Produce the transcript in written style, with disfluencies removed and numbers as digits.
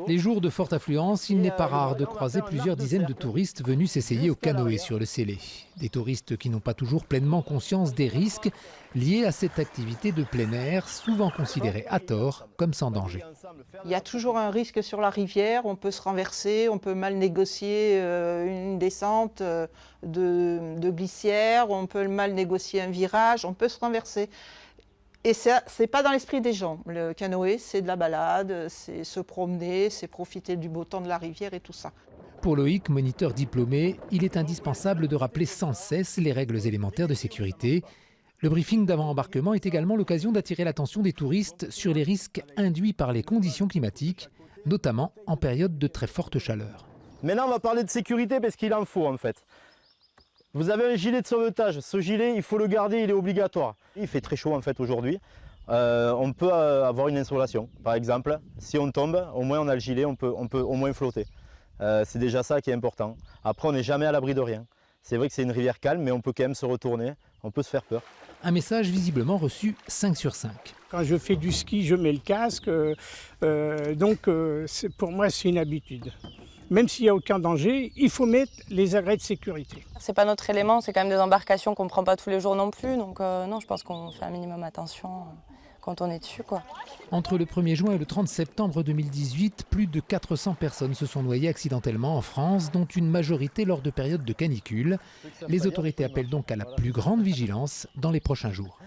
Les jours de forte affluence, il n'est pas rare de croiser plusieurs dizaines de touristes venus s'essayer au canoë sur le Célé. Des touristes qui n'ont pas toujours pleinement conscience des risques liés à cette activité de plein air, souvent considérée à tort comme sans danger. Il y a toujours un risque sur la rivière, on peut se renverser, on peut mal négocier une descente de glissière, on peut mal négocier un virage, on peut se renverser. Et c'est pas dans l'esprit des gens. Le canoë, c'est de la balade, c'est se promener, c'est profiter du beau temps de la rivière et tout ça. Pour Loïc, moniteur diplômé, il est indispensable de rappeler sans cesse les règles élémentaires de sécurité. Le briefing d'avant-embarquement est également l'occasion d'attirer l'attention des touristes sur les risques induits par les conditions climatiques, notamment en période de très forte chaleur. Maintenant, on va parler de sécurité parce qu'il en faut en fait. Vous avez un gilet de sauvetage. Ce gilet, il faut le garder, il est obligatoire. Il fait très chaud en fait aujourd'hui. On peut avoir une insolation. Par exemple, si on tombe, au moins on a le gilet, on peut au moins flotter. C'est déjà ça qui est important. Après, on n'est jamais à l'abri de rien. C'est vrai que c'est une rivière calme, mais on peut quand même se retourner, on peut se faire peur. Un message visiblement reçu 5 sur 5. Quand je fais du ski, je mets le casque, pour moi c'est une habitude. Même s'il n'y a aucun danger, il faut mettre les agrès de sécurité. C'est pas notre élément, c'est quand même des embarcations qu'on ne prend pas tous les jours non plus. Donc non, je pense qu'on fait un minimum attention quand on est dessus, quoi. Entre le 1er juin et le 30 septembre 2018, plus de 400 personnes se sont noyées accidentellement en France, dont une majorité lors de périodes de canicule. Les autorités appellent donc à la plus grande vigilance dans les prochains jours.